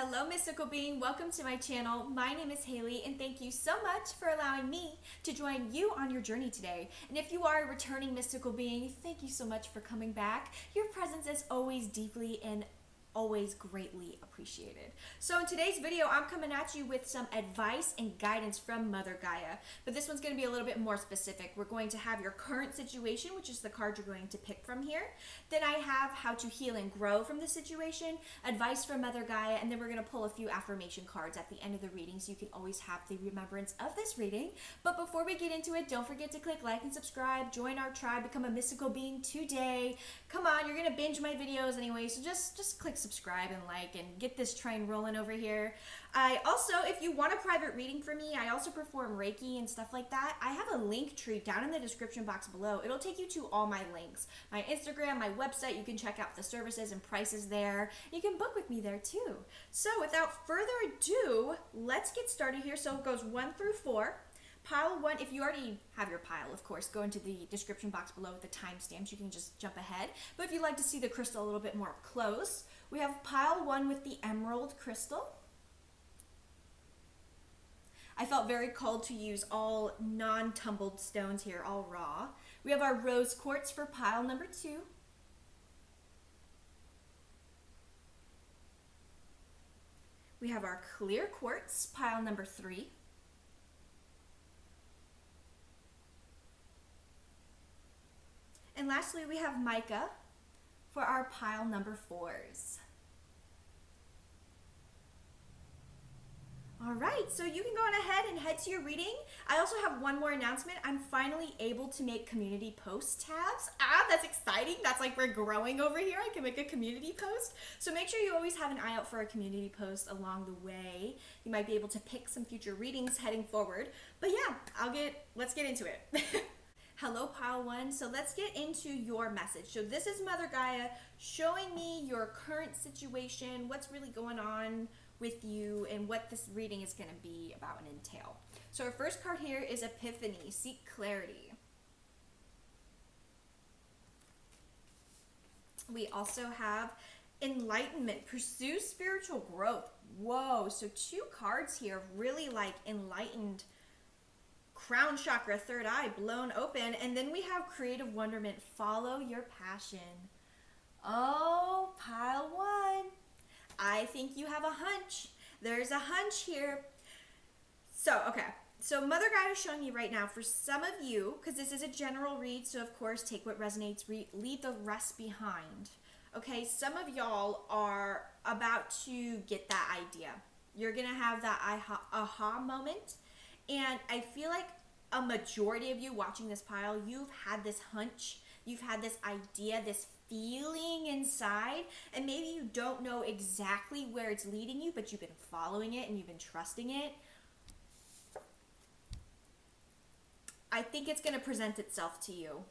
Hello, mystical being. Welcome to my channel. My name is Hayley, and thank you so much for allowing me to join you on your journey today. And if you are a returning mystical being, thank you so much for coming back. Your presence is always deeply and always greatly appreciated. So in today's video, I'm coming at you with some advice and guidance from Mother Gaia, but this one's going to be a little bit more specific. We're going to have your current situation, which is the card you're going to pick from here. Then I have how to heal and grow from the situation, advice from Mother Gaia, and then we're going to pull a few affirmation cards at the end of the reading so you can always have the remembrance of this reading. But before we get into it, don't forget to click like and subscribe, join our tribe, become a mystical being today. Come on, you're going to binge my videos anyway, so just click subscribe and like and get this train rolling over here. I also, if you want a private reading from me, I also perform Reiki and stuff like that. I have a link tree down in the description box below. It'll take you to all my links. My Instagram, my website, you can check out the services and prices there. You can book with me there too. So without further ado, let's get started here. So it goes 1 through 4. Pile 1, if you already have your pile, of course, go into the description box below with the timestamps. You can just jump ahead. But if you'd like to see the crystal a little bit more up close, we have pile 1 with the emerald crystal. I felt very called to use all non-tumbled stones here, all raw. We have our rose quartz for pile number 2. We have our clear quartz, pile number 3. And lastly, we have mica for our pile number 4s. All right, so you can go on ahead and head to your reading. I also have one more announcement. I'm finally able to make community post tabs. That's exciting. That's like we're growing over here. I can make a community post. So make sure you always have an eye out for a community post along the way. You might be able to pick some future readings heading forward. But yeah, let's get into it. Hello, pile 1. So let's get into your message. So this is Mother Gaia showing me your current situation, what's really going on with you, and what this reading is going to be about and entail. So our first card here is Epiphany, seek clarity. We also have Enlightenment, pursue spiritual growth. Whoa, so 2 cards here really like enlightened, crown chakra, third eye blown open. And then we have creative wonderment, follow your passion. Oh, pile 1. I think you have a hunch. There's a hunch here. So Mother Gaia is showing me right now, for some of you, because this is a general read, so of course take what resonates, leave the rest behind. Okay, some of y'all are about to get that idea. You're going to have that aha moment. And I feel like a majority of you watching this pile, you've had this hunch, you've had this idea, this feeling inside, and maybe you don't know exactly where it's leading you, but you've been following it and you've been trusting it. I think it's going to present itself to you.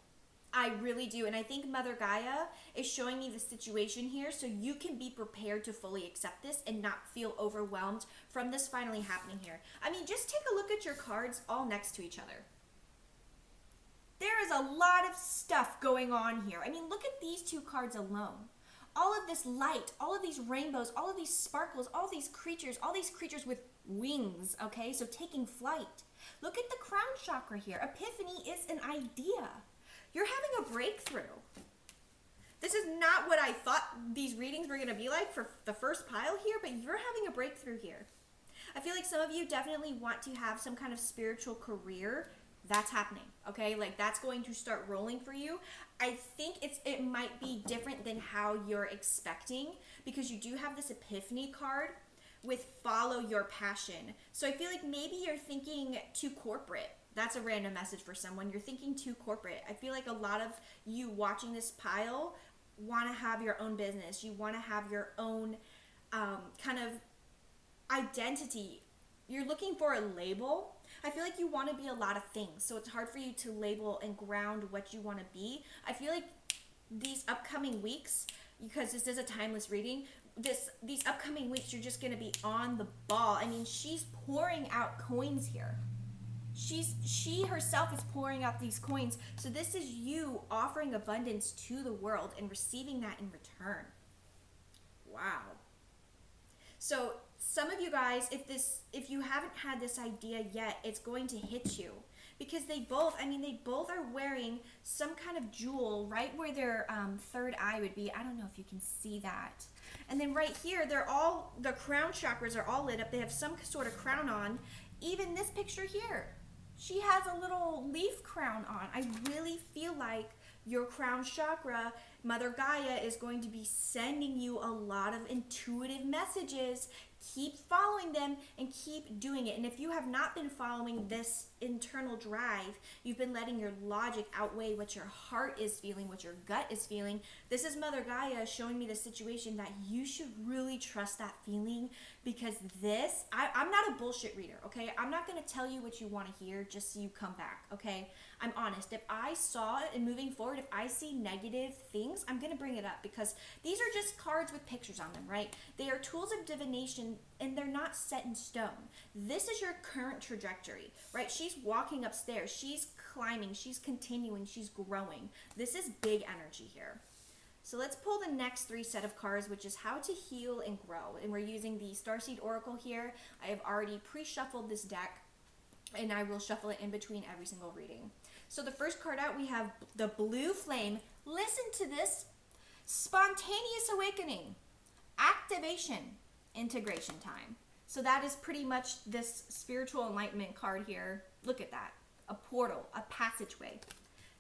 I really do. And I think Mother Gaia is showing me the situation here so you can be prepared to fully accept this and not feel overwhelmed from this finally happening here. I mean, just take a look at your cards all next to each other. There is a lot of stuff going on here. I mean, look at these 2 cards alone. All of this light, all of these rainbows, all of these sparkles, all these creatures with wings, okay? So taking flight. Look at the crown chakra here. Epiphany is an idea. You're having a breakthrough. This is not what I thought these readings were going to be like for the first pile here, but you're having a breakthrough here. I feel like some of you definitely want to have some kind of spiritual career. That's happening, okay? Like that's going to start rolling for you. I think it might be different than how you're expecting, because you do have this Epiphany card with follow your passion. So I feel like maybe you're thinking too corporate. That's a random message for someone. You're thinking too corporate. I feel like a lot of you watching this pile want to have your own business. You want to have your own kind of identity. You're looking for a label. I feel like you want to be a lot of things. So it's hard for you to label and ground what you want to be. I feel like these upcoming weeks, because this is a timeless reading, these upcoming weeks, you're just going to be on the ball. I mean, she's pouring out coins here. She herself is pouring out these coins. So this is you offering abundance to the world and receiving that in return. Wow. So some of you guys, if you haven't had this idea yet, it's going to hit you, because they both are wearing some kind of jewel right where their third eye would be. I don't know if you can see that. And then right here, the crown chakras are all lit up. They have some sort of crown on. Even this picture here, she has a little leaf crown on. I really feel like your crown chakra, Mother Gaia, is going to be sending you a lot of intuitive messages. Keep following them and keep doing it. And if you have not been following this internal drive, you've been letting your logic outweigh what your heart is feeling, what your gut is feeling. This is Mother Gaia showing me the situation that you should really trust that feeling, because I'm not a bullshit reader, okay? I'm not going to tell you what you want to hear just so you come back, okay? I'm honest. If I saw it and moving forward, if I see negative things, I'm going to bring it up, because these are just cards with pictures on them, right? They are tools of divination, and they're not set in stone. This is your current trajectory, right? She's walking upstairs. She's climbing. She's continuing. She's growing. This is big energy here. So let's pull the next 3 set of cards, which is how to heal and grow. And we're using the Starseed Oracle here. I have already pre-shuffled this deck, and I will shuffle it in between every single reading. So the first card out, we have the Blue Flame. Listen to this. Spontaneous awakening, activation, integration time. So that is pretty much this spiritual enlightenment card here. Look at that. A portal, a passageway.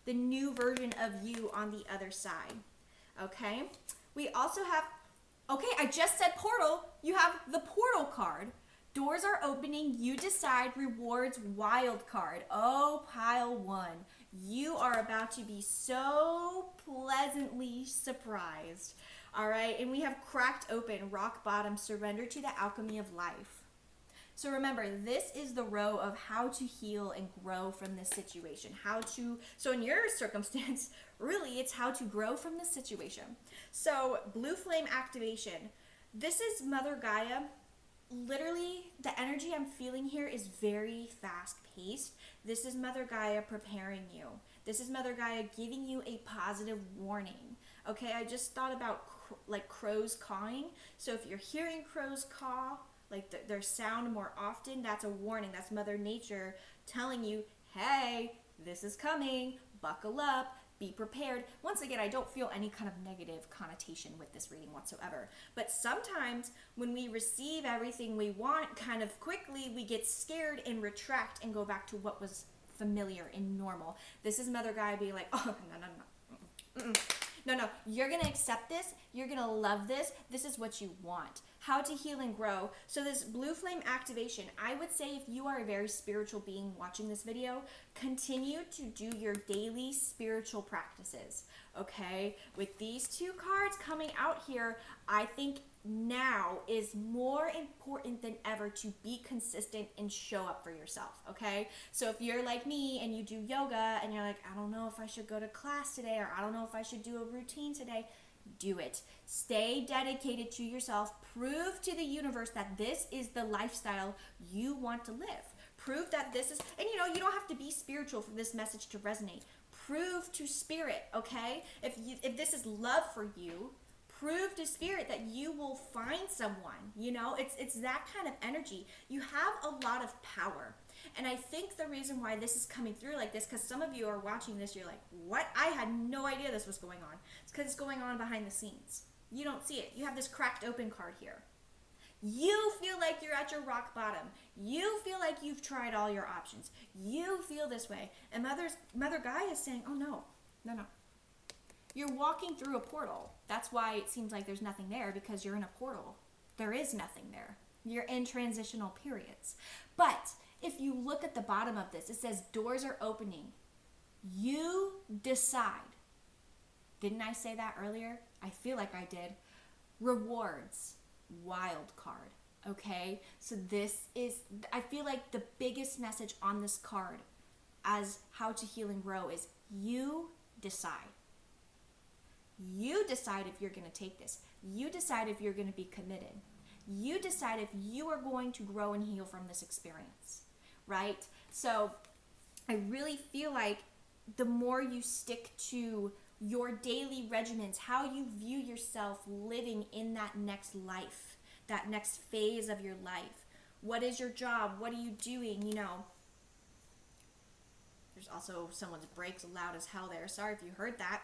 The new version of you on the other side. Okay? We also have, okay, I just said portal. You have the portal card. Doors are opening. You decide. Rewards wild card. Oh, pile 1. You are about to be so pleasantly surprised. All right, and we have cracked open, rock bottom, surrender to the alchemy of life. So remember, this is the row of how to heal and grow from this situation. So in your circumstance, really, it's how to grow from this situation. So Blue Flame activation. This is Mother Gaia. Literally, the energy I'm feeling here is very fast-paced. This is Mother Gaia preparing you. This is Mother Gaia giving you a positive warning. Okay, I just thought about like crows cawing. So if you're hearing crows caw, like their sound more often, that's a warning. That's Mother Nature telling you, hey, this is coming, buckle up, be prepared. Once again, I don't feel any kind of negative connotation with this reading whatsoever. But sometimes when we receive everything we want kind of quickly, we get scared and retract and go back to what was familiar and normal. This is Mother Gaia being like, oh, no. No, you're going to accept this. You're going to love this. This is what you want. How to heal and grow. So this Blue Flame activation, I would say if you are a very spiritual being watching this video, continue to do your daily spiritual practices, okay? With these 2 cards coming out here, I think now is more important than ever to be consistent and show up for yourself, okay? So if you're like me and you do yoga and you're like, I don't know if I should go to class today, or I don't know if I should do a routine today, do it. Stay dedicated to yourself. Prove to the universe that this is the lifestyle you want to live. Prove that this is, and you don't have to be spiritual for this message to resonate. Prove to spirit, okay? If this is love for you, prove to spirit that you will find someone. It's that kind of energy. You have a lot of power. And I think the reason why this is coming through like this, because some of you are watching this, you're like, what? I had no idea this was going on. It's because it's going on behind the scenes. You don't see it. You have this cracked open card here. You feel like you're at your rock bottom. You feel like you've tried all your options. You feel this way. And Mother Gaia is saying, oh, no. You're walking through a portal. That's why it seems like there's nothing there, because you're in a portal. There is nothing there. You're in transitional periods. But if you look at the bottom of this, it says doors are opening. You decide. Didn't I say that earlier? I feel like I did. Rewards. Wild card. Okay? So this is, I feel like the biggest message on this card as how to heal and grow is you decide. You decide if you're going to take this. You decide if you're going to be committed. You decide if you are going to grow and heal from this experience, right? So I really feel like the more you stick to your daily regimens, how you view yourself living in that next life that next phase of your life. What is your job? What are you doing? You know, there's also someone's brakes loud as hell there. Sorry if you heard that.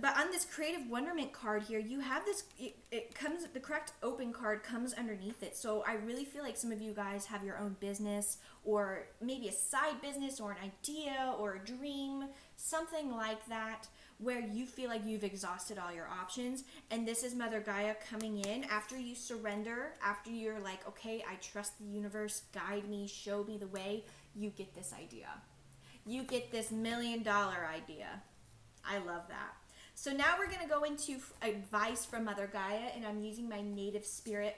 But on this creative wonderment card here, you have this, it comes, the correct open card comes underneath it. So I really feel like some of you guys have your own business, or maybe a side business, or an idea, or a dream, something like that, where you feel like you've exhausted all your options. And this is Mother Gaia coming in after you surrender, after you're like, okay, I trust the universe, guide me, show me the way. You get this idea. You get this $1 million idea. I love that. So now we're going to go into advice from Mother Gaia, and I'm using my native spirit.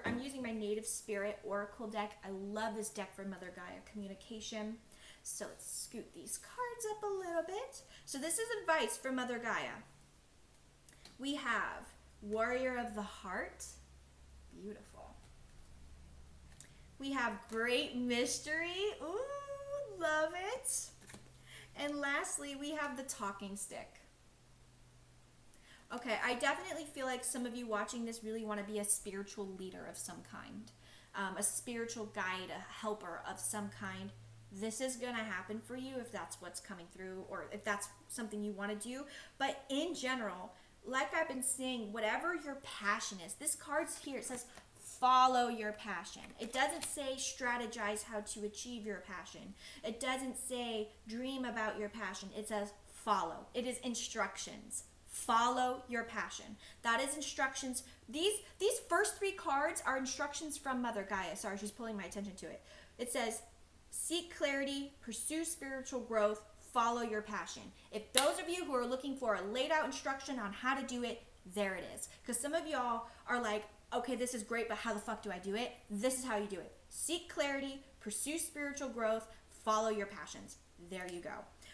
I'm using my native spirit oracle deck. I love this deck for Mother Gaia communication. So let's scoot these cards up a little bit. So this is advice from Mother Gaia. We have Warrior of the Heart. Beautiful. We have Great Mystery. Ooh, love it. And lastly, we have the Talking Stick. Okay, I definitely feel like some of you watching this really want to be a spiritual leader of some kind, a spiritual guide, a helper of some kind. This is going to happen for you if that's what's coming through, or if that's something you want to do. But in general, like I've been saying, whatever your passion is, this card's here. It says, follow your passion. It doesn't say strategize how to achieve your passion. It doesn't say dream about your passion. It says follow. It is instructions. Follow your passion. That is instructions. These first 3 cards are instructions from Mother Gaia. Sorry, she's pulling my attention to it. It says seek clarity, pursue spiritual growth, follow your passion. If those of you who are looking for a laid out instruction on how to do it, there it is. Because some of y'all are like, okay, this is great, but how the fuck do I do it? This is how you do it. Seek clarity, pursue spiritual growth, follow your passions. There you go.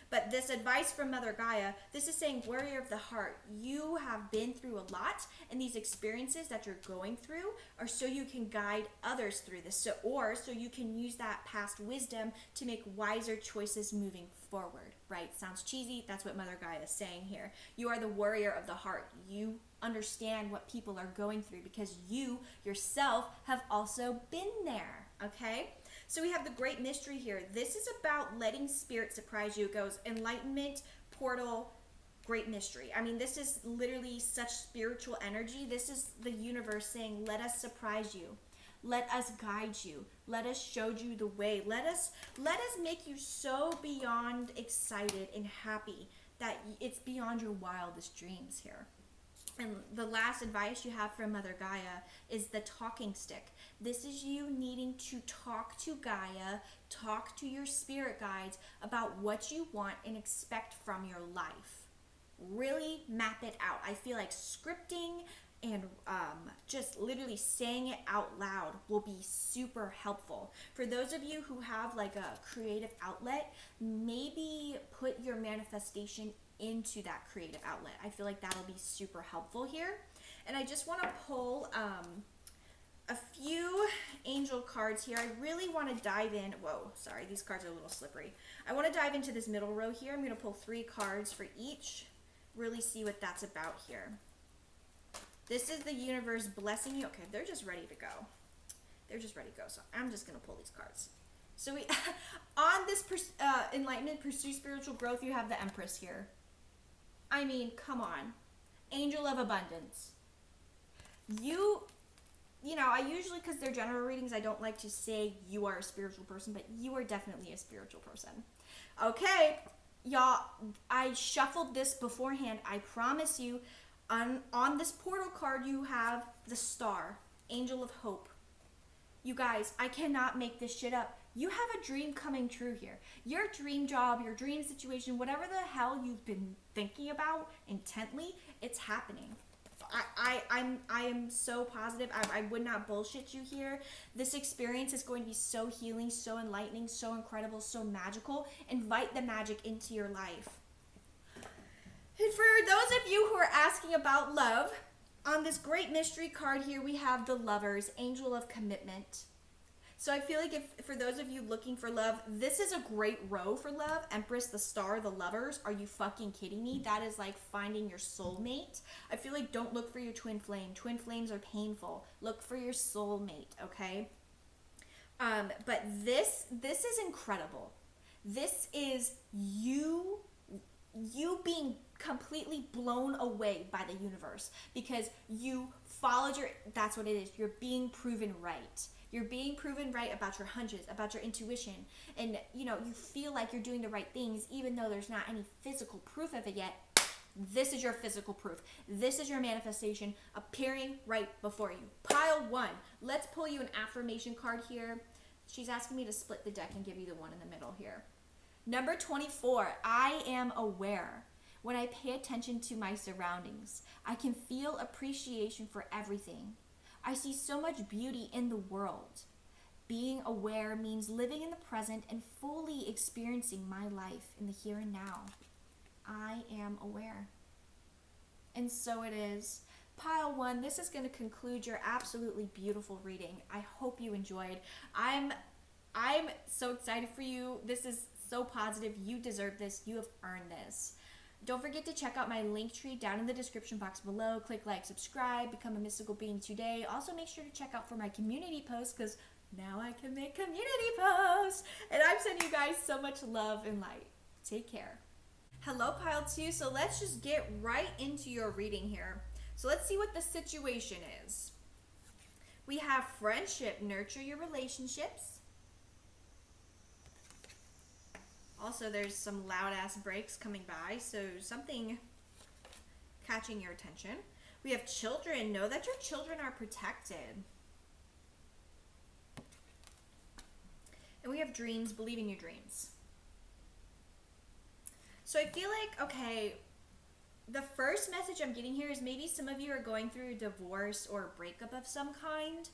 But this advice from Mother Gaia, this is saying, Warrior of the Heart, you have been through a lot, and these experiences that you're going through are so you can guide others through this, so you can use that past wisdom to make wiser choices moving forward, right? Sounds cheesy. That's what Mother Gaia is saying here. You are the warrior of the heart. You understand what people are going through because you yourself have also been there, okay? So we have the Great Mystery here. This is about letting spirit surprise you. It goes enlightenment, portal, Great Mystery. I mean, this is literally such spiritual energy. This is the universe saying, let us surprise you. Let us guide you. Let us show you the way. Let us make you so beyond excited and happy that it's beyond your wildest dreams here. And the last advice you have from Mother Gaia is the talking stick. This is you needing to talk to Gaia, talk to your spirit guides about what you want and expect from your life. Really map it out. I feel like scripting and just literally saying it out loud will be super helpful. For those of you who have like a creative outlet, maybe put your manifestation into that creative outlet. I feel like that'll be super helpful here. And I just want to pull a few angel cards here. I really want to dive in. Whoa, sorry, these cards are a little slippery. I want to dive into this middle row here. I'm going to pull 3 cards for each. Really see what that's about here. This is the universe blessing you. Okay, they're just ready to go. They're just ready to go. So I'm just going to pull these cards. So we, on this enlightenment, pursue spiritual growth, you have the Empress here. I mean, come on. Angel of abundance. You know, I usually, because they're general readings, I don't like to say you are a spiritual person, but you are definitely a spiritual person. Okay, y'all, I shuffled this beforehand. I promise you, on this portal card, you have the star, Angel of Hope. You guys, I cannot make this shit up. You have a dream coming true here. Your dream job, your dream situation, whatever the hell you've been thinking about intently, it's happening. I am so positive. I would not bullshit you here. This experience is going to be so healing, so enlightening, so incredible, so magical. Invite the magic into your life. And for those of you who are asking about love, on this Great Mystery card here, we have the Lovers, Angel of Commitment. So I feel like if for those of you looking for love, this is a great row for love. Empress, the Star, the Lovers. Are you fucking kidding me? That is like finding your soulmate. I feel like don't look for your twin flame. Twin flames are painful. Look for your soulmate, okay? But this is incredible. This is you being completely blown away by the universe because you followed that's what it is. You're being proven right. You're being proven right about your hunches, about your intuition. And, you feel like you're doing the right things even though there's not any physical proof of it yet. This is your physical proof. This is your manifestation appearing right before you. Pile 1. Let's pull you an affirmation card here. She's asking me to split the deck and give you the one in the middle here. Number 24. I am aware. When I pay attention to my surroundings, I can feel appreciation for everything. I see so much beauty in the world. Being aware means living in the present and fully experiencing my life in the here and now. I am aware. And so it is. Pile 1, this is going to conclude your absolutely beautiful reading. I hope you enjoyed. I'm so excited for you. This is so positive. You deserve this. You have earned this. Don't forget to check out my link tree down in the description box below. Click like, subscribe, become a mystical being today. Also make sure to check out for my community posts because now I can make community posts. And I'm sending you guys so much love and light. Take care. Hello, Pile 2. So let's just get right into your reading here. So let's see what the situation is. We have friendship. Nurture your relationships. Also, there's some loud-ass brakes coming by, so something catching your attention. We have children. Know that your children are protected. And we have dreams. Believe in your dreams. So I feel like, okay, the first message I'm getting here is maybe some of you are going through a divorce or a breakup of some kind.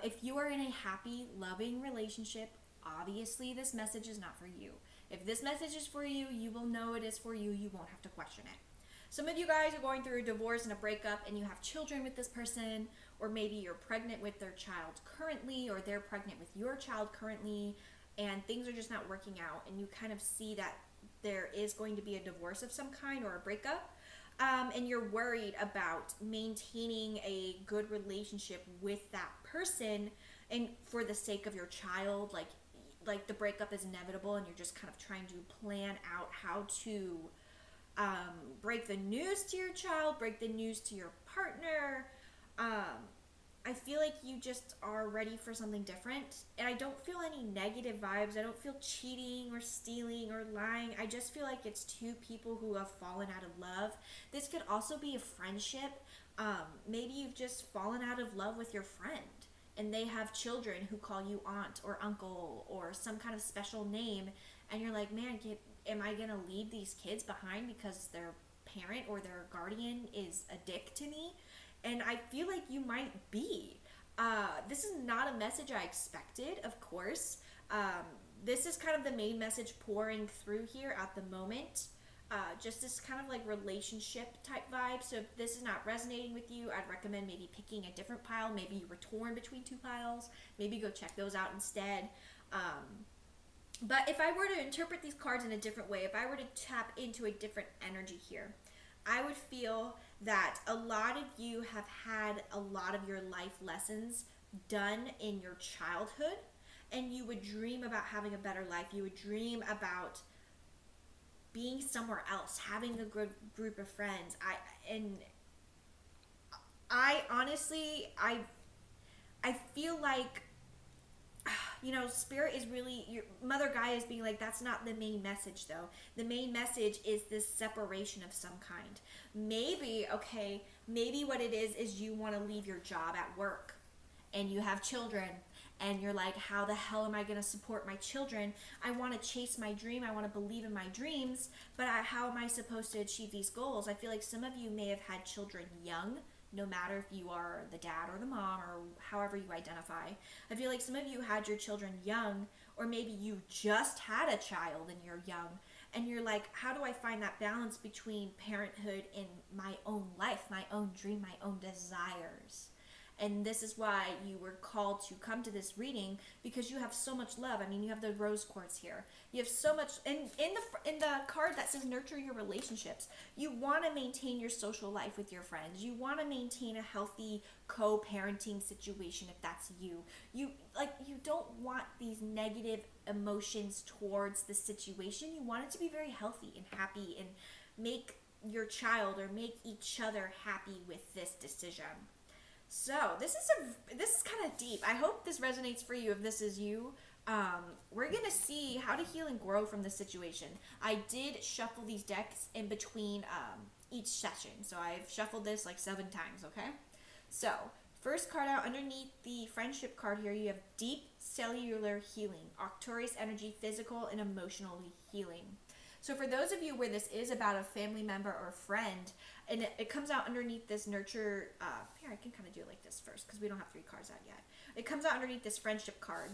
If you are in a happy, loving relationship, obviously this message is not for you. If this message is for you, you will know it is for you. You won't have to question it. Some of you guys are going through a divorce and a breakup and you have children with this person, or maybe you're pregnant with their child currently, or they're pregnant with your child currently, and things are just not working out, and you kind of see that there is going to be a divorce of some kind or a breakup, and you're worried about maintaining a good relationship with that person, and for the sake of your child, like the breakup is inevitable, and you're just kind of trying to plan out how to break the news to your child, break the news to your partner. I feel like you just are ready for something different, and I don't feel any negative vibes. I don't feel cheating or stealing or lying. I just feel like it's two people who have fallen out of love. This could also be a friendship. Maybe you've just fallen out of love with your friend, and they have children who call you aunt or uncle or some kind of special name, and you're like, man, am I gonna leave these kids behind because their parent or their guardian is a dick to me? And I feel like you might be. This is not a message I expected, of course. This is kind of the main message pouring through here at the moment. Just this kind of like relationship type vibe. So if this is not resonating with you, I'd recommend maybe picking a different pile. Maybe you were torn between two piles. Maybe go check those out instead. But if I were to interpret these cards in a different way, if I were to tap into a different energy here, I would feel that a lot of you have had a lot of your life lessons done in your childhood, and you would dream about having a better life. You would dream about being somewhere else, having a good group of friends. I honestly feel like, Spirit is really, your Mother Gaia is being like, that's not the main message though. The main message is this separation of some kind. Maybe what it is you want to leave your job at work, and you have children, and you're like, how the hell am I going to support my children? I want to chase my dream. I want to believe in my dreams, but how am I supposed to achieve these goals? I feel like some of you may have had children young, no matter if you are the dad or the mom or however you identify. I feel like some of you had your children young, or maybe you just had a child and you're young, and you're like, how do I find that balance between parenthood and my own life, my own dream, my own desires? And this is why you were called to come to this reading, because you have so much love. I mean, you have the rose quartz here. You have so much, and in the card that says nurture your relationships, you want to maintain your social life with your friends. You want to maintain a healthy co-parenting situation if that's you. You don't want these negative emotions towards the situation. You want it to be very healthy and happy, and make your child or make each other happy with this decision. So this is kind of deep. I hope this resonates for you if this is you. We're gonna see how to heal and grow from this situation. I did shuffle these decks in between each session, so I've shuffled this like 7 times. Okay, so first card out underneath the friendship card here, you have deep cellular healing, Arcturus energy, physical and emotionally healing. So for those of you where this is about a family member or friend, and it comes out underneath this nurture, here I can kind of do it like this first because we don't have 3 cards out yet. It comes out underneath this friendship card.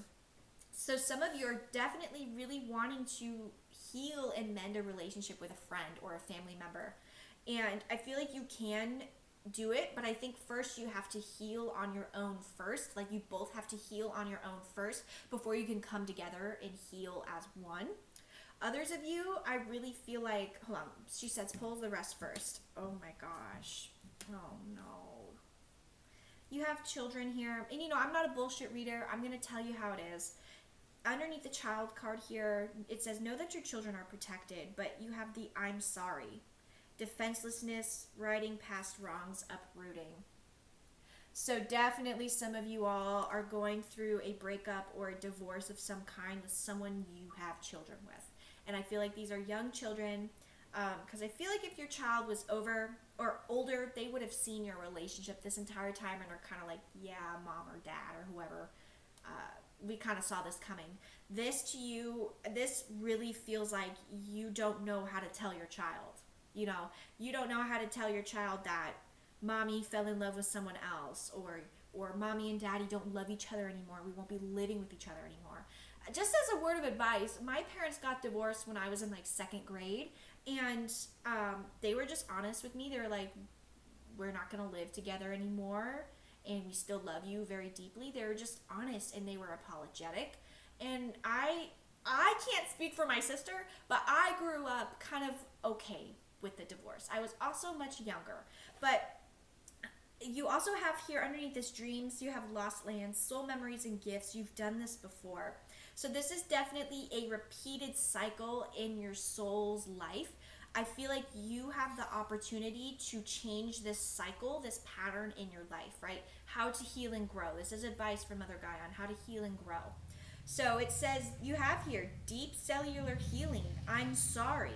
So some of you are definitely really wanting to heal and mend a relationship with a friend or a family member. And I feel like you can do it, but I think first you have to heal on your own first. Like you both have to heal on your own first before you can come together and heal as one. Others of you, I really feel like, hold on, she says pull the rest first. Oh my gosh. Oh no. You have children here. And I'm not a bullshit reader. I'm going to tell you how it is. Underneath the child card here, it says know that your children are protected, but you have the I'm sorry. Defenselessness, writing past wrongs, uprooting. So definitely some of you all are going through a breakup or a divorce of some kind with someone you have children with. And I feel like these are young children, because I feel like if your child was over or older, they would have seen your relationship this entire time and are kind of like, yeah, mom or dad or whoever. We kind of saw this coming. This to you, this really feels like you don't know how to tell your child. You don't know how to tell your child that mommy fell in love with someone else, or mommy and daddy don't love each other anymore. We won't be living with each other anymore. Just as a word of advice, my parents got divorced when I was in like 2nd grade, and they were just honest with me. They were like, we're not going to live together anymore, and we still love you very deeply. They were just honest, and they were apologetic. And I can't speak for my sister, but I grew up kind of okay with the divorce. I was also much younger, but you also have here underneath this dreams, you have lost lands, soul memories, and gifts. You've done this before. So this is definitely a repeated cycle in your soul's life. I feel like you have the opportunity to change this cycle, this pattern in your life, right? How to heal and grow. This is advice from Mother Gaia on how to heal and grow. So it says you have here deep cellular healing. I'm sorry.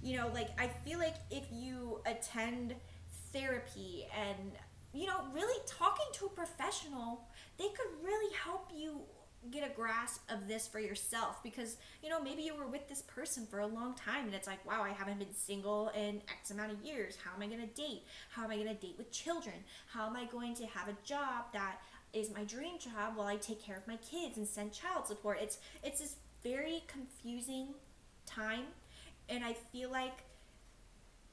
I feel like if you attend therapy and, really talking to a professional, they could really help you get a grasp of this for yourself, because maybe you were with this person for a long time and it's like, wow, I haven't been single in X amount of years. How am I going to date? How am I going to date with children? How am I going to have a job that is my dream job while I take care of my kids and send child support? It's this very confusing time, and I feel like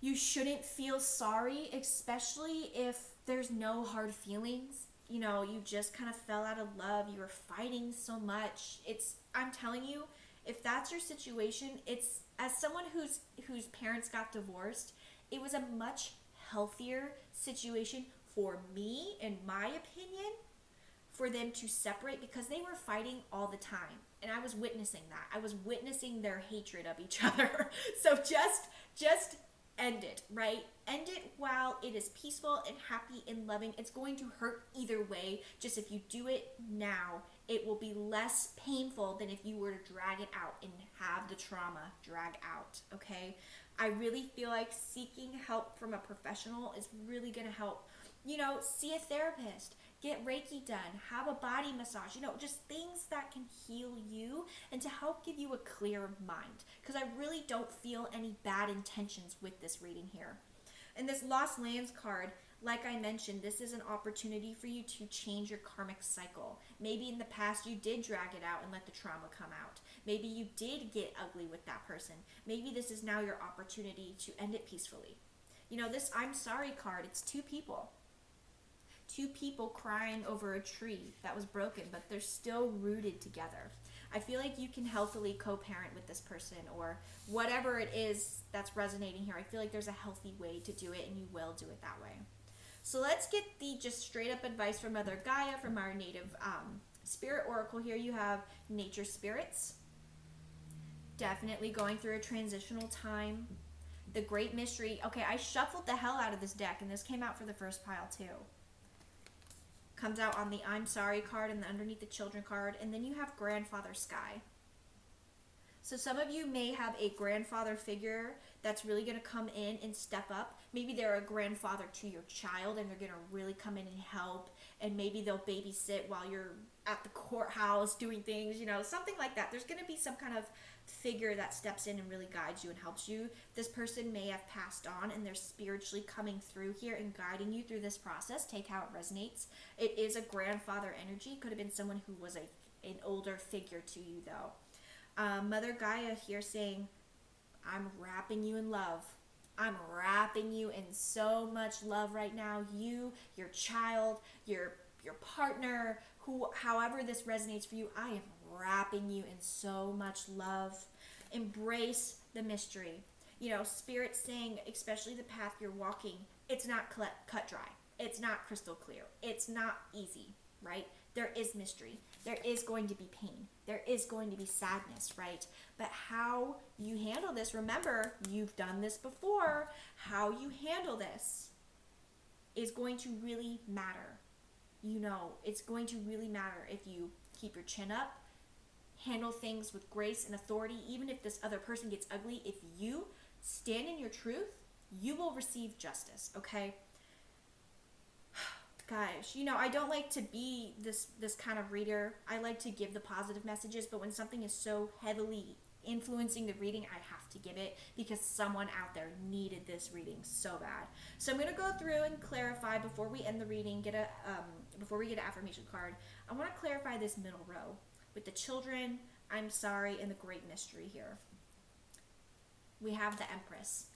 you shouldn't feel sorry, especially if there's no hard feelings. You just kind of fell out of love. You were fighting so much. I'm telling you, if that's your situation, it's, as someone whose parents got divorced, it was a much healthier situation for me, in my opinion, for them to separate, because they were fighting all the time. And I was witnessing that. I was witnessing their hatred of each other. So just end it, right? End it while it is peaceful and happy and loving. It's going to hurt either way. Just if you do it now, it will be less painful than if you were to drag it out and have the trauma drag out, okay? I really feel like seeking help from a professional is really going to help. See a therapist, get Reiki done, have a body massage, just things that can heal you and to help give you a clear mind. Because I really don't feel any bad intentions with this reading here. And this Lost Lands card, like I mentioned, this is an opportunity for you to change your karmic cycle. Maybe in the past you did drag it out and let the trauma come out. Maybe you did get ugly with that person. Maybe this is now your opportunity to end it peacefully. This I'm sorry card, it's 2 people. two people crying over a tree that was broken, but they're still rooted together. I feel like you can healthily co-parent with this person, or whatever it is that's resonating here. I feel like there's a healthy way to do it, and you will do it that way. So let's get the just straight up advice from Mother Gaia, from our native spirit oracle here. You have nature spirits. Definitely going through a transitional time. The Great Mystery. Okay, I shuffled the hell out of this deck, and this came out for the first pile too. Comes out on the I'm Sorry card and underneath the Children card. And then you have Grandfather Sky. So some of you may have a grandfather figure that's really going to come in and step up. Maybe they're a grandfather to your child, and they're going to really come in and help. And maybe they'll babysit while you're at the courthouse doing things, you know, something like that. There's going to be some kind of figure that steps in and really guides you and helps you. This person may have passed on, and they're spiritually coming through here and guiding you through this process. Take how it resonates. It is a grandfather energy. Could have been someone who was an older figure to you, though. Mother Gaia here saying, I'm wrapping you in love. I'm wrapping you in so much love right now. You, your child, your partner, however this resonates for you, I am wrapping you in so much love. Embrace the mystery. You know, Spirit saying, especially the path you're walking, it's not cut dry. It's not crystal clear. It's not easy, right? There is mystery. There is going to be pain. There is going to be sadness, right? But how you handle this, remember, you've done this before. How you handle this is going to really matter. You know, it's going to really matter if you keep your chin up, handle things with grace and authority, even if this other person gets ugly. If you stand in your truth, you will receive justice, okay? Gosh, you know, I don't like to be this kind of reader. I like to give the positive messages, but when something is so heavily influencing the reading, I have to give it because someone out there needed this reading so bad. So I'm going to go through and clarify before we end the reading, before we get an affirmation card. I want to clarify this middle row with the Children, I'm Sorry, and the Great Mystery here. We have the Empress.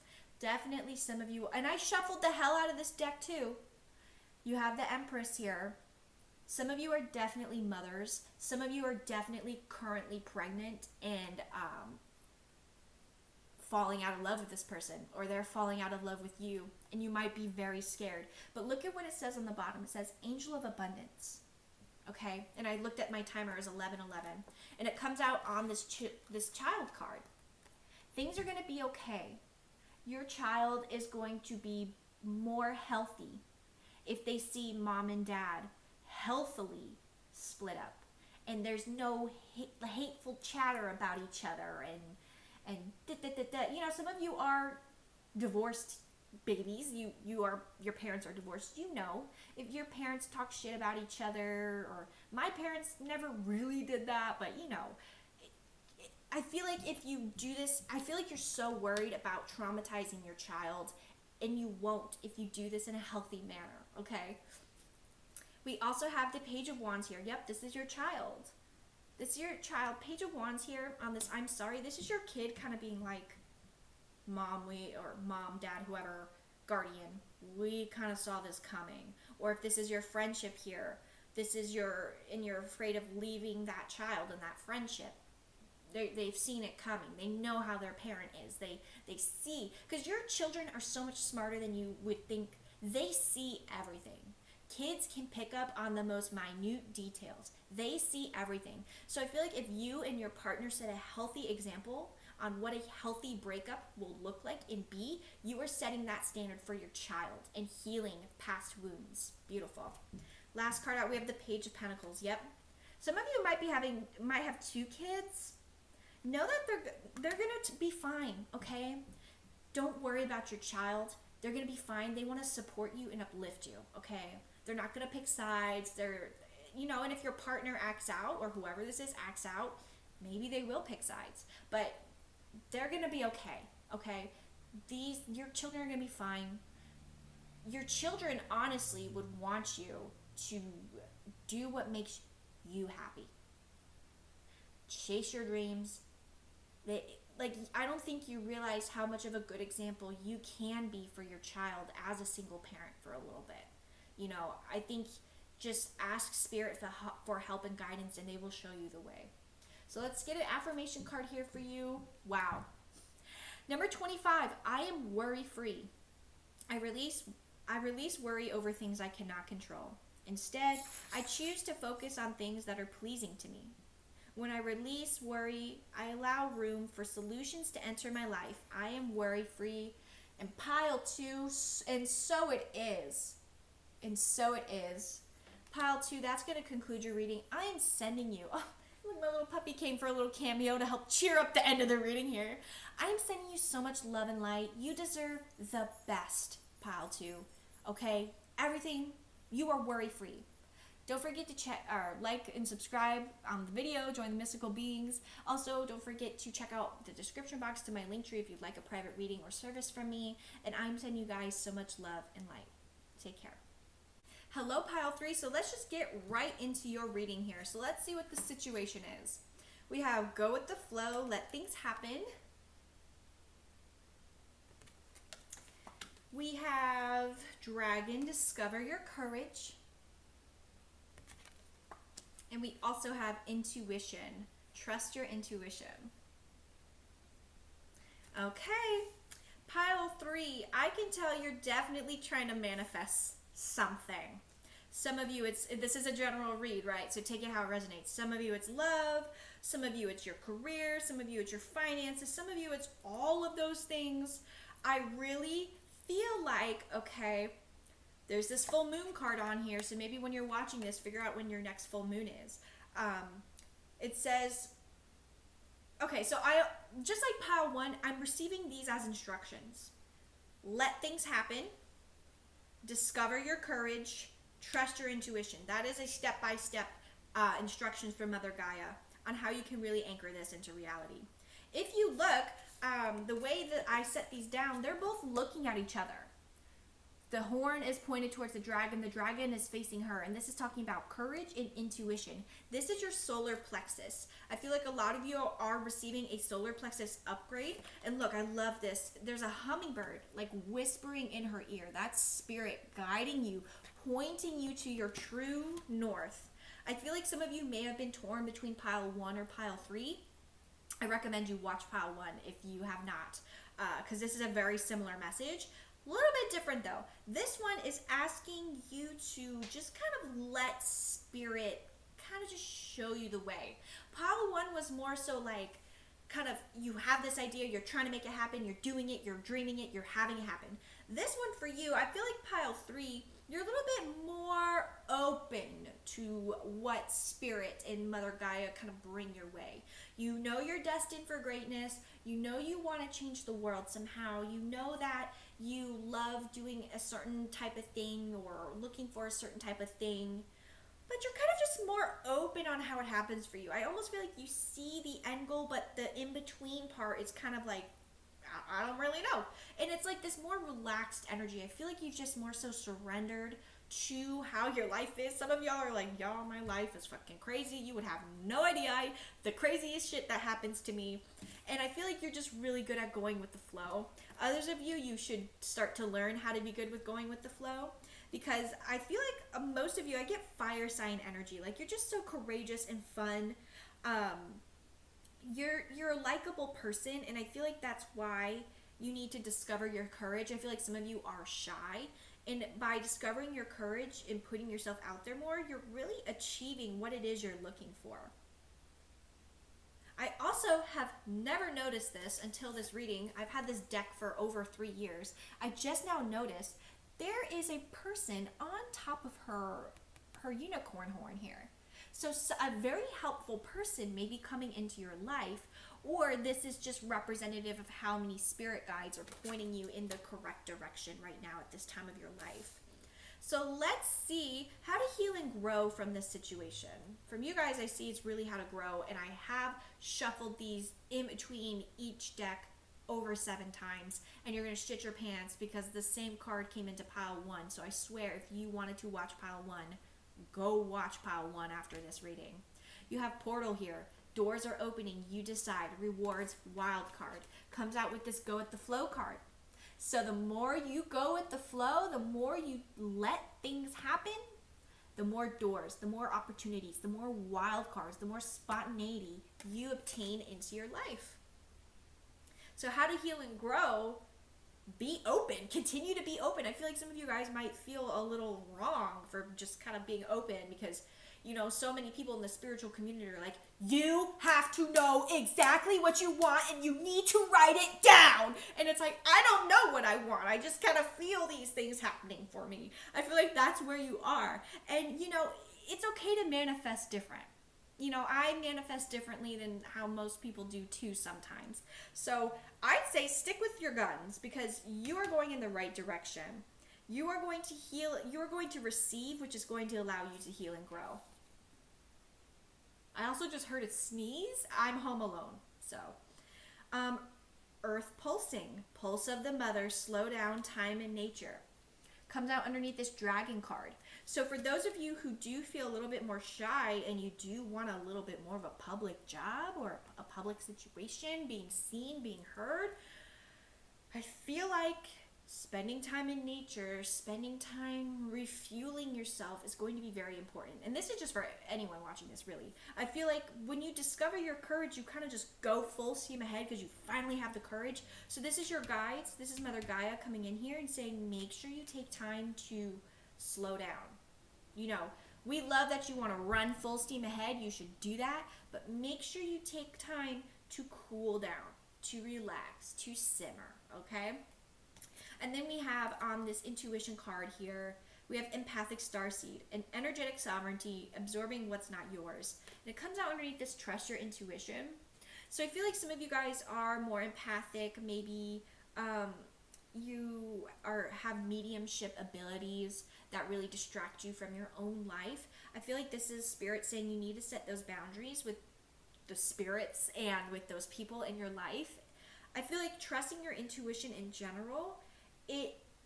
Definitely some of you, and I shuffled the hell out of this deck too. You have the Empress here. Some of you are definitely mothers. Some of you are definitely currently pregnant and falling out of love with this person, or they're falling out of love with you, and you might be very scared. But look at what it says on the bottom. It says Angel of Abundance. Okay, and I looked at my timer as 11:11, and it comes out on this child card. Things are going to be okay. Your child is going to be more healthy if they see mom and dad healthily split up, and there's no hateful chatter about each other and you know, some of you are divorced babies. Your parents are divorced. You know, if your parents talk shit about each other, or my parents never really did that, but you know, I feel like if you do this, I feel like you're so worried about traumatizing your child, and you won't if you do this in a healthy manner, okay? We also have the Page of Wands here. Yep, this is your child. This is your child. Page of Wands here on this I'm Sorry. This is your kid kind of being like, mom, dad, whoever, guardian, we kind of saw this coming. Or if this is your friendship here, and you're afraid of leaving that child and that friendship. They've seen it coming. They know how their parent is. They see, because your children are so much smarter than you would think. They see everything. Kids can pick up on the most minute details. They see everything. So I feel like if you and your partner set a healthy example on what a healthy breakup will look like and be, you are setting that standard for your child and healing past wounds. Beautiful. Last card out, we have the Page of Pentacles. Yep. Some of you might have two kids. Know that they're gonna be fine, okay? Don't worry about your child. They're gonna be fine. They want to support you and uplift you, okay? They're not gonna pick sides. And if your partner acts out, or whoever this is acts out, maybe they will pick sides. But they're gonna be okay, okay? Your children are gonna be fine. Your children honestly would want you to do what makes you happy. Chase your dreams. I don't think you realize how much of a good example you can be for your child as a single parent for a little bit. I think just ask spirit for help and guidance, and they will show you the way. So let's get an affirmation card here for you. Wow. Number 25, I am worry free. I release worry over things I cannot control. Instead, I choose to focus on things that are pleasing to me. When I release worry, I allow room for solutions to enter my life. I am worry free. And pile 2, and so it is. And so it is. Pile 2, that's going to conclude your reading. I am sending you. Oh, look, my little puppy came for a little cameo to help cheer up the end of the reading here. I am sending you so much love and light. You deserve the best, Pile 2. Okay? Everything, you are worry free. Don't forget to check or like and subscribe on the video, join the mystical beings. Also, don't forget to check out the description box to my link tree if you'd like a private reading or service from me. And I'm sending you guys so much love and light. Take care. Hello, Pile 3. So let's just get right into your reading here. So let's see what the situation is. We have go with the flow, let things happen. We have dragon, discover your courage. And we also have intuition. Trust your intuition. Okay. Pile 3. I can tell you're definitely trying to manifest something. Some of you, this is a general read, right? So take it how it resonates. Some of you it's love. Some of you it's your career. Some of you it's your finances. Some of you it's all of those things. I really feel like, okay, there's this full moon card on here, so maybe when you're watching this, figure out when your next full moon is. It says, okay, so just like Pile 1, I'm receiving these as instructions. Let things happen. Discover your courage. Trust your intuition. That is a step-by-step instructions from Mother Gaia on how you can really anchor this into reality. If you look, the way that I set these down, they're both looking at each other. The horn is pointed towards the dragon is facing her, and this is talking about courage and intuition. This is your solar plexus. I feel like a lot of you are receiving a solar plexus upgrade, and look, I love this. There's a hummingbird like whispering in her ear. That's spirit guiding you, pointing you to your true north. I feel like some of you may have been torn between Pile 1 or Pile 3. I recommend you watch Pile 1 if you have not, because this is a very similar message. A little bit different though. This one is asking you to just kind of let spirit kind of just show you the way. Pile 1 was more so like kind of you have this idea, you're trying to make it happen, you're doing it, you're dreaming it, you're having it happen. This one for you, I feel like Pile 3, you're a little bit more open to what spirit and Mother Gaia kind of bring your way. You know you're destined for greatness. You know you want to change the world somehow. You know that you love doing a certain type of thing or looking for a certain type of thing. But you're kind of just more open on how it happens for you. I almost feel like you see the end goal, but the in-between part is kind of like, I don't really know. And it's like this more relaxed energy. I feel like you've just more so surrendered to how your life is. Some of y'all are like, y'all, my life is fucking crazy. You would have no idea the craziest shit that happens to me. And I feel like you're just really good at going with the flow. Others of you, you should start to learn how to be good with going with the flow. Because I feel like most of you, I get fire sign energy. Like you're just so courageous and fun. You're a likable person, and I feel like that's why you need to discover your courage. I feel like some of you are shy, and by discovering your courage and putting yourself out there more, you're really achieving what it is you're looking for. I also have never noticed this until this reading. I've had this deck for over 3 years. I just now noticed there is a person on top of her unicorn horn here. So a very helpful person may be coming into your life, or this is just representative of how many spirit guides are pointing you in the correct direction right now at this time of your life. So let's see how to heal and grow from this situation. From you guys, I see it's really how to grow, and I have shuffled these in between each deck over 7 times, and you're going to shit your pants because the same card came into Pile 1. So I swear, if you wanted to watch Pile 1, go watch Pile 1 after this reading. You have Portal here. Doors are opening. You decide. Rewards, wild card. Comes out with this go with the flow card. So the more you go with the flow, the more you let things happen, the more doors, the more opportunities, the more wild cards, the more spontaneity you obtain into your life. So how to heal and grow? Be open. Continue to be open. I feel like some of you guys might feel a little wrong for just kind of being open because, you know, so many people in the spiritual community are like, you have to know exactly what you want and you need to write it down. And it's like, I don't know what I want. I just kind of feel these things happening for me. I feel like that's where you are. And, you know, it's okay to manifest different. You know, I manifest differently than how most people do too sometimes. So I'd say stick with your guns because you are going in the right direction. You are going to heal, you are going to receive, which is going to allow you to heal and grow. I also just heard a sneeze. I'm home alone. So, earth pulsing, pulse of the mother, slow down, time and nature. Comes out underneath this dragon card. So for those of you who do feel a little bit more shy and you do want a little bit more of a public job or a public situation, being seen, being heard, I feel like spending time in nature, spending time refueling yourself is going to be very important. And this is just for anyone watching this, really. I feel like when you discover your courage, you kind of just go full steam ahead because you finally have the courage. So this is your guides. This is Mother Gaia coming in here and saying, make sure you take time to slow down. You know, we love that you want to run full steam ahead. You should do that. But make sure you take time to cool down, to relax, to simmer, okay? And then we have on this intuition card here, we have empathic starseed, an energetic sovereignty, absorbing what's not yours. And it comes out underneath this trust your intuition. So I feel like some of you guys are more empathic, maybe you have mediumship abilities that really distract you from your own life. I feel like this is spirit saying you need to set those boundaries with the spirits and with those people in your life. I feel like trusting your intuition in general,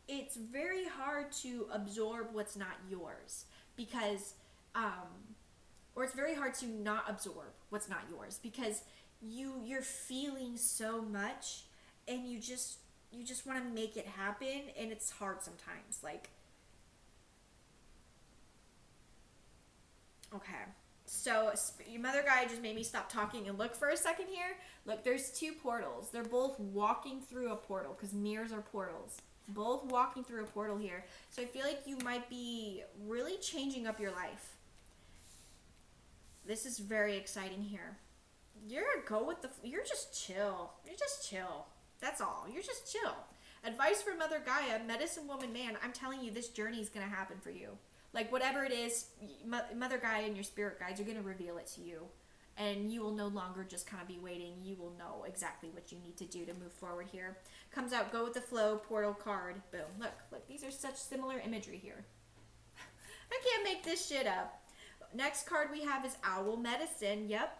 it's very hard to absorb what's not yours because or it's very hard to not absorb what's not yours because you're feeling so much and you just want to make it happen, and it's hard sometimes. Like, okay, so your Mother Gaia just made me stop talking and look for a second here. Look, there's two portals. They're both walking through a portal because mirrors are portals. Both walking through a portal here. So I feel like you might be really changing up your life. This is very exciting here. You're just chill. You're just chill. That's all. You're just chill. Advice from Mother Gaia, medicine woman, man. I'm telling you, this journey is going to happen for you. Like, whatever it is, Mother Gaia and your spirit guides are going to reveal it to you. And you will no longer just kind of be waiting. You will know exactly what you need to do to move forward here. Comes out, go with the flow, portal card. Boom. Look, these are such similar imagery here. I can't make this shit up. Next card we have is owl medicine. Yep.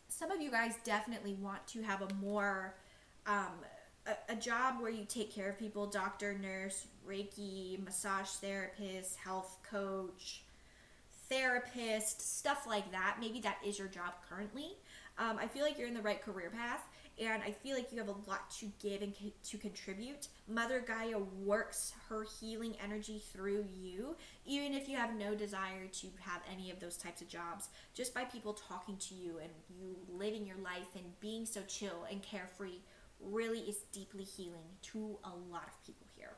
Some of you guys definitely want to have a more, a job where you take care of people, doctor, nurse, Reiki, massage therapist, health coach, therapist, stuff like that. Maybe that is your job currently. I feel like you're in the right career path, and I feel like you have a lot to give and to contribute. Mother Gaia works her healing energy through you, even if you have no desire to have any of those types of jobs. Just by people talking to you and you living your life and being so chill and carefree really is deeply healing to a lot of people here.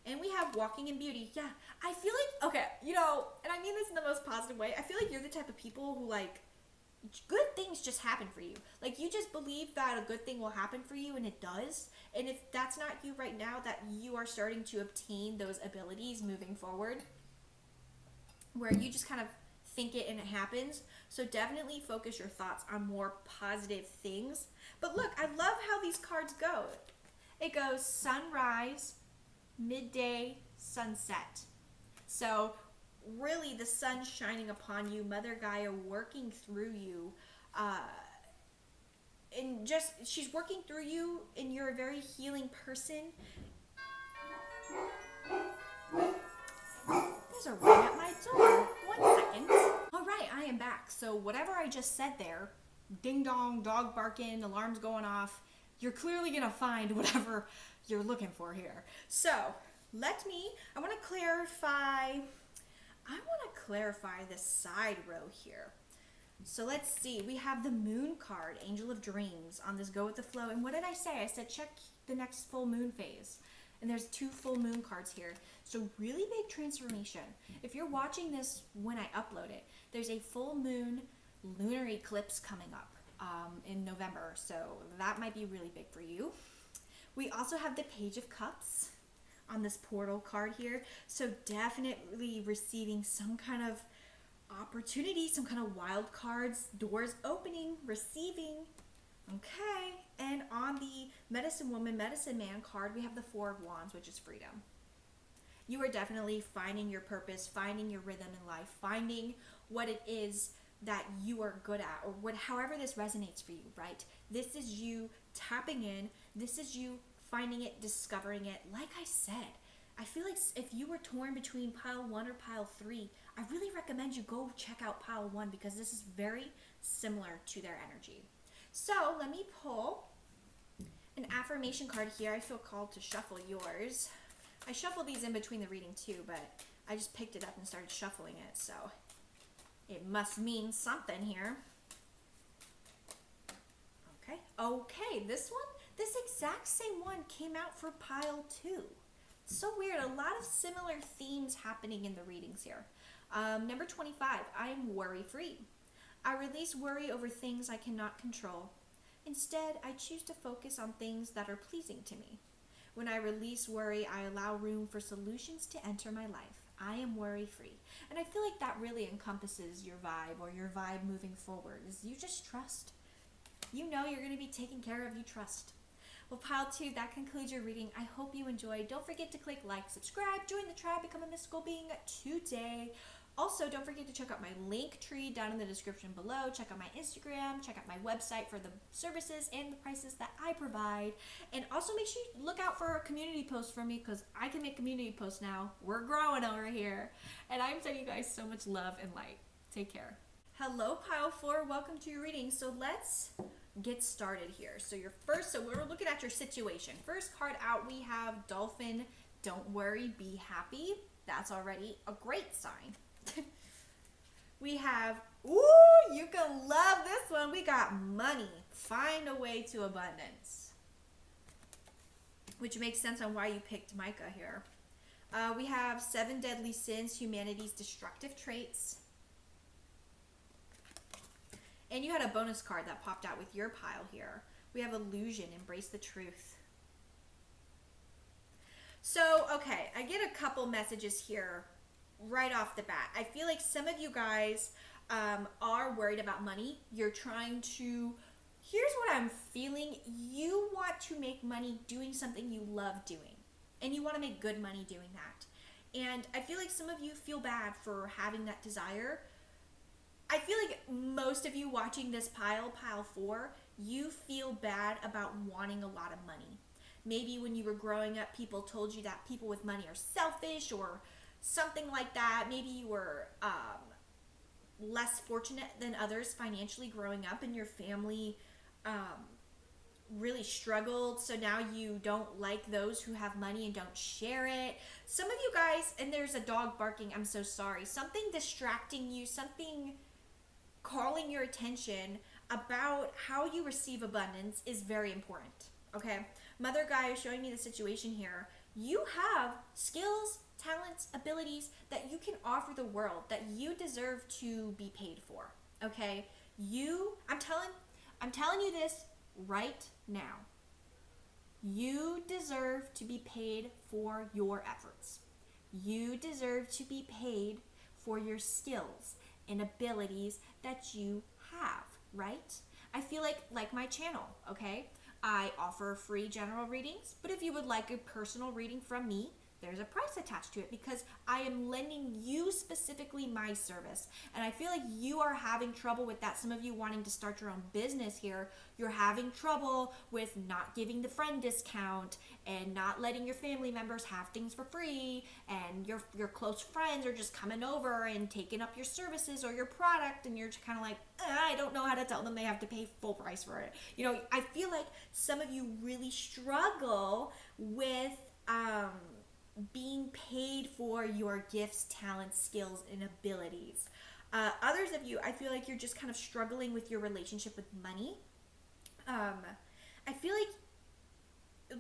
And we have walking in beauty. Yeah, I feel like, okay, you know, and I mean this in the most positive way, I feel like you're the type of people who, like, good things just happen for you. Like, you just believe that a good thing will happen for you, and it does. And if that's not you right now, that you are starting to obtain those abilities moving forward, where you just kind of think it and it happens. So definitely focus your thoughts on more positive things. But look, I love how these cards go. It goes sunrise, midday, sunset. So really the sun shining upon you, Mother Gaia working through you, and just she's working through you, and you're a very healing person. There's a ring at my door. 1 second. All right, I am back. So whatever I just said there, ding dong, dog barking, alarms going off, you're clearly gonna find whatever you're looking for here. So I want to clarify the side row here. So let's see, we have the moon card, Angel of Dreams, on this Go With The Flow. And what did I say? I said check the next full moon phase. And there's 2 full moon cards here. So really big transformation. If you're watching this when I upload it, there's a full moon lunar eclipse coming up in November. So that might be really big for you. We also have the Page of Cups on this portal card here. So definitely receiving some kind of opportunity, some kind of wild cards, doors opening, receiving. Okay, and on the Medicine Woman, Medicine Man card, we have the 4 of Wands, which is freedom. You are definitely finding your purpose, finding your rhythm in life, finding what it is that you are good at, or however this resonates for you, right? This is you tapping in. This is you finding it, discovering it. Like I said, I feel like if you were torn between pile 1 or pile 3, I really recommend you go check out pile 1 because this is very similar to their energy. So let me pull an affirmation card here. I feel called to shuffle yours. I shuffle these in between the reading too, but I just picked it up and started shuffling it, so it must mean something here. Okay, this exact same one came out for pile 2. So weird, a lot of similar themes happening in the readings here. Number 25, I am worry-free. I release worry over things I cannot control. Instead, I choose to focus on things that are pleasing to me. When I release worry, I allow room for solutions to enter my life. I am worry-free. And I feel like that really encompasses your vibe, or your vibe moving forward, is you just trust. You know you're going to be taken care of, you trust. Well, pile 2, that concludes your reading. I hope you enjoyed. Don't forget to click like, subscribe, join the tribe, become a mystical being today. Also, don't forget to check out my link tree down in the description below. Check out my Instagram, check out my website for the services and the prices that I provide. And also make sure you look out for a community post from me, because I can make community posts now. We're growing over here. And I'm sending you guys so much love and light. Take care. Hello, pile 4. Welcome to your reading. So let's get started here. So we're looking at your situation. First card out, we have Dolphin. Don't worry, be happy. That's already a great sign. We have, you can love this one. We got money. Find a way to abundance. Which makes sense on why you picked Micah here. We have 7 deadly sins, humanity's destructive traits. And you had a bonus card that popped out with your pile here. We have illusion, embrace the truth. So, okay, I get a couple messages here right off the bat. I feel like some of you guys are worried about money. You're trying to, here's what I'm feeling. You want to make money doing something you love doing. And you want to make good money doing that. And I feel like some of you feel bad for having that desire. I feel like most of you watching this pile 4, you feel bad about wanting a lot of money. Maybe when you were growing up, people told you that people with money are selfish or something like that. Maybe you were less fortunate than others financially growing up, and your family really struggled. So now you don't like those who have money and don't share it. Some of you guys, and there's a dog barking, I'm so sorry. Something distracting you, something calling your attention about how you receive abundance is very important. Okay, Mother Gaia is showing me the situation here. You have skills, talents, abilities that you can offer the world, that you deserve to be paid for. Okay, I'm telling you this right now. You deserve to be paid for your efforts. You deserve to be paid for your skills and abilities that you have, right? I feel like my channel, okay? I offer free general readings, but if you would like a personal reading from me, there's a price attached to it because I am lending you specifically my service. And I feel like you are having trouble with that. Some of you wanting to start your own business here, you're having trouble with not giving the friend discount and not letting your family members have things for free, and your close friends are just coming over and taking up your services or your product, and you're just kind of like, I don't know how to tell them they have to pay full price for it. You know, I feel like some of you really struggle with being paid for your gifts, talents, skills, and abilities. Others of you, I feel like you're just kind of struggling with your relationship with money. I feel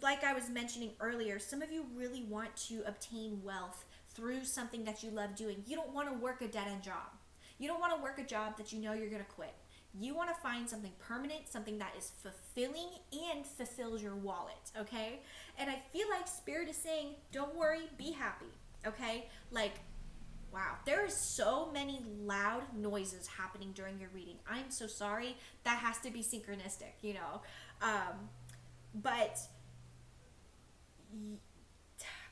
like I was mentioning earlier, some of you really want to obtain wealth through something that you love doing. You don't want to work a dead-end job. You don't want to work a job that you know you're going to quit. You want to find something permanent, something that is fulfilling and fulfills your wallet, okay? And I feel like Spirit is saying, don't worry, be happy, okay? Like, wow, there are so many loud noises happening during your reading. I'm so sorry. That has to be synchronistic, you know? But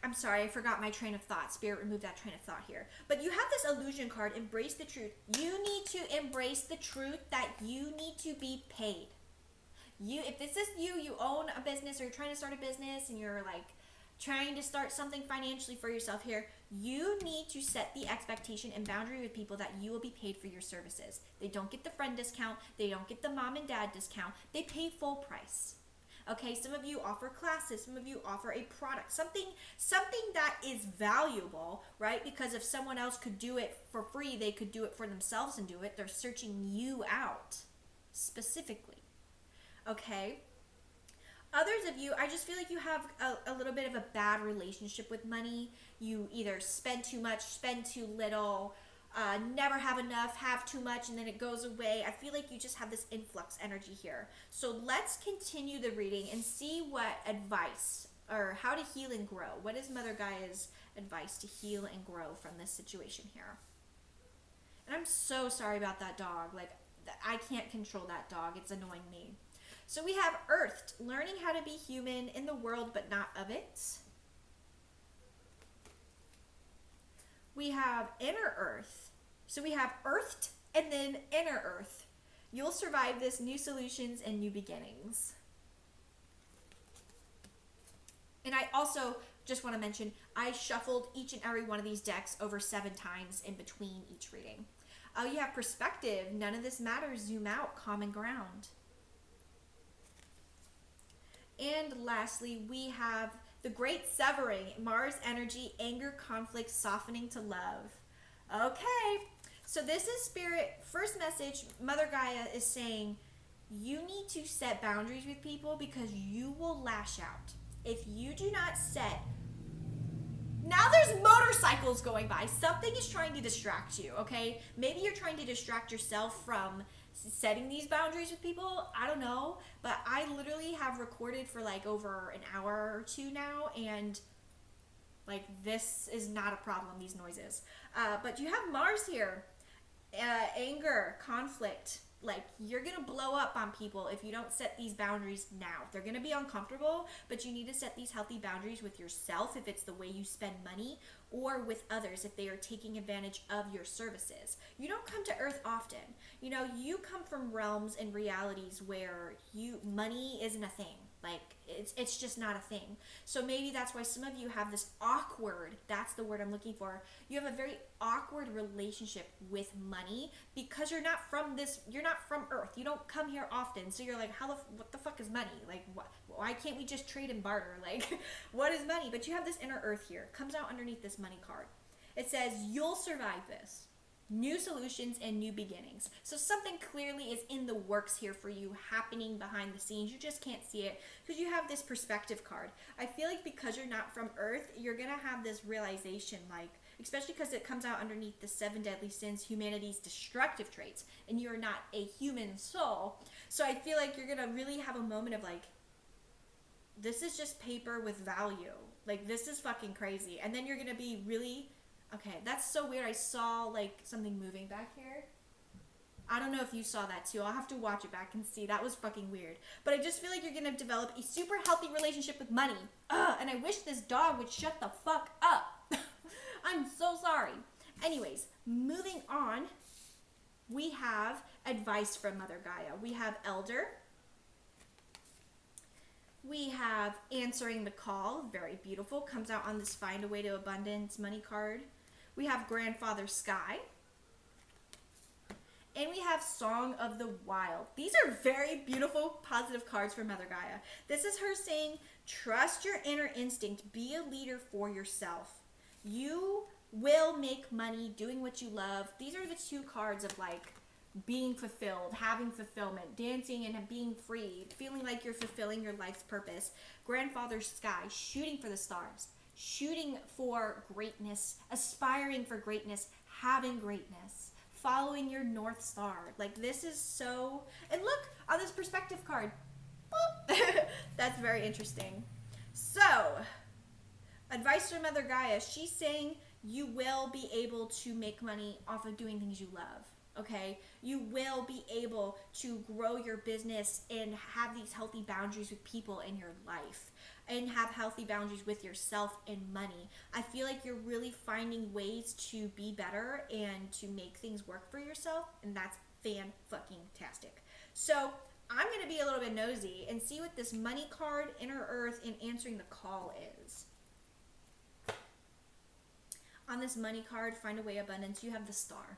I'm sorry, I forgot my train of thought. Spirit removed that train of thought here. But you have this illusion card, embrace the truth. You need to embrace the truth that you need to be paid. If this is you own a business or you're trying to start a business and you're like trying to start something financially for yourself here, you need to set the expectation and boundary with people that you will be paid for your services. They don't get the friend discount. They don't get the mom and dad discount. They pay full price. Okay, some of you offer classes, some of you offer a product, something that is valuable, right? Because if someone else could do it for free, they could do it for themselves and do it. They're searching you out specifically. Okay? Others of you, I just feel like you have a little bit of a bad relationship with money. You either spend too much, spend too little, never have enough, have too much, and then it goes away. I feel like you just have this influx energy here. So let's continue the reading and see what advice or how to heal and grow. What is Mother Gaia's advice to heal and grow from this situation here? And I'm so sorry about that dog. Like, I can't control that dog. It's annoying me. So we have Earthed, learning how to be human in the world but not of it. We have Inner Earth. So we have Earthed and then Inner Earth. You'll survive this, new solutions and new beginnings. And I also just want to mention, I shuffled each and every one of these decks over 7 times in between each reading. You have Perspective, none of this matters, zoom out, common ground. And lastly, we have the Great Severing, Mars energy, anger, conflict, softening to love. Okay, so this is Spirit. First message, Mother Gaia is saying, you need to set boundaries with people because you will lash out. If you do not set, now there's motorcycles going by. Something is trying to distract you, okay? Maybe you're trying to distract yourself from setting these boundaries with people. I don't know, but I literally have recorded for like over an hour or 2 now, and like this is not a problem, these noises. But you have Mars here, anger, conflict. Like, you're gonna blow up on people if you don't set these boundaries now. They're gonna be uncomfortable, but you need to set these healthy boundaries with yourself if it's the way you spend money, or with others if they are taking advantage of your services. You don't come to Earth often. You know, you come from realms and realities where money isn't a thing. Like, it's just not a thing. So maybe that's why some of you have this awkward, that's the word I'm looking for. You have a very awkward relationship with money because you're not from Earth. You don't come here often. So you're like, what the fuck is money? Like, why can't we just trade and barter? Like, what is money? But you have this Inner Earth here. It comes out underneath this money card. It says, you'll survive this. New solutions and new beginnings. So something clearly is in the works here for you, happening behind the scenes. You just can't see it because you have this Perspective card. I feel like because you're not from Earth, you're going to have this realization, like, especially because it comes out underneath the 7 deadly sins, humanity's destructive traits, and you're not a human soul. So I feel like you're going to really have a moment of like, this is just paper with value. Like, this is fucking crazy. And then you're going to be really... Okay, that's so weird. I saw like something moving back here. I don't know if you saw that too. I'll have to watch it back and see. That was fucking weird. But I just feel like you're going to develop a super healthy relationship with money. And I wish this dog would shut the fuck up. I'm so sorry. Anyways, moving on, we have advice from Mother Gaia. We have Elder. We have Answering the Call. Very beautiful. Comes out on this Find a Way to Abundance money card. We have Grandfather Sky. And we have Song of the Wild. These are very beautiful, positive cards for Mother Gaia. This is her saying, trust your inner instinct. Be a leader for yourself. You will make money doing what you love. These are the two cards of like being fulfilled, having fulfillment, dancing and being free, feeling like you're fulfilling your life's purpose. Grandfather Sky, shooting for the stars, shooting for greatness, aspiring for greatness, having greatness. Following your North Star. Like this is so, and look on this perspective card. That's very interesting. So, advice from Mother Gaia. She's saying you will be able to make money off of doing things you love. Okay? You will be able to grow your business and have these healthy boundaries with people in your life. And have healthy boundaries with yourself and money. I feel like you're really finding ways to be better and to make things work for yourself, and that's fan-fucking-tastic. So I'm going to be a little bit nosy and see what this money card, Inner Earth, and Answering the Call is. On this money card, Find a Way Abundance, you have the Star.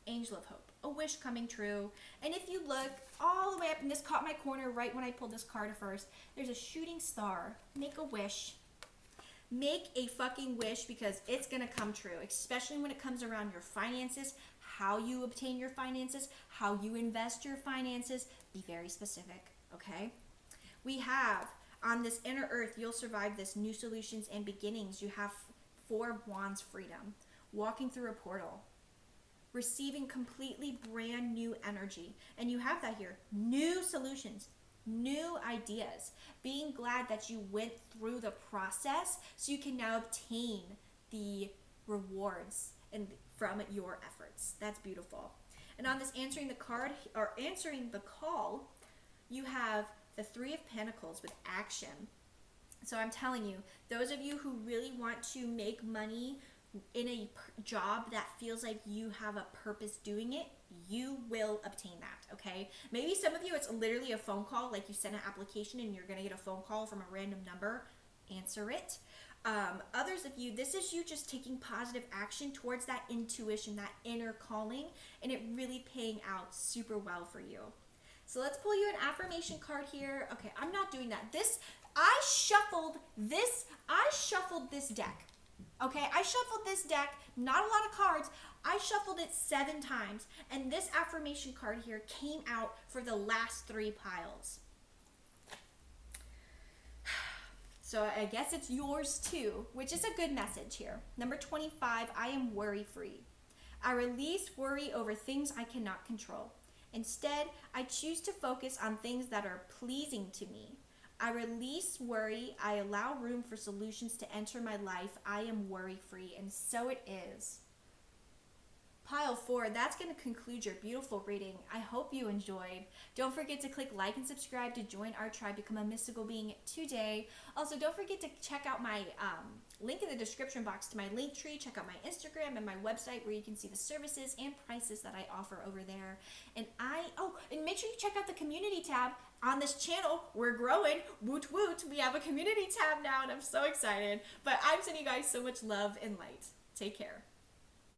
Angel of Hope, a wish coming true. And if you look all the way up, and this caught my corner right when I pulled this card first, there's a shooting star. Make a wish. Make a fucking wish because it's going to come true, especially when it comes around your finances, how you obtain your finances, how you invest your finances. Be very specific, okay? We have, on this Inner Earth, you'll survive this, new solutions and beginnings. You have 4 of Wands freedom, walking through a portal, receiving completely brand new energy. And you have that here. New solutions, new ideas. Being glad that you went through the process so you can now obtain the rewards and from your efforts. That's beautiful. And on this Answering the Card, or Answering the Call, you have the 3 of Pentacles with action. So I'm telling you, those of you who really want to make money in a job that feels like you have a purpose doing it, you will obtain that, okay? Maybe some of you, it's literally a phone call, like you send an application and you're going to get a phone call from a random number. Answer it. Others of you, this is you just taking positive action towards that intuition, that inner calling, and it really paying out super well for you. So let's pull you an affirmation card here. Okay, I'm not doing that. I shuffled this deck. Okay, I shuffled this deck, not a lot of cards. I shuffled it 7 times, and this affirmation card here came out for the last 3 piles. So I guess it's yours too, which is a good message here. Number 25, I am worry-free. I release worry over things I cannot control. Instead, I choose to focus on things that are pleasing to me. I release worry. I allow room for solutions to enter my life. I am worry-free, and so it is. Pile 4, that's going to conclude your beautiful reading. I hope you enjoyed. Don't forget to click like and subscribe to join our tribe, become a mystical being today. Also, don't forget to check out my link in the description box to my link tree. Check out my Instagram and my website where you can see the services and prices that I offer over there. And and make sure you check out the community tab on this channel. We're growing. Woot woot. We have a community tab now and I'm so excited. But I'm sending you guys so much love and light. Take care.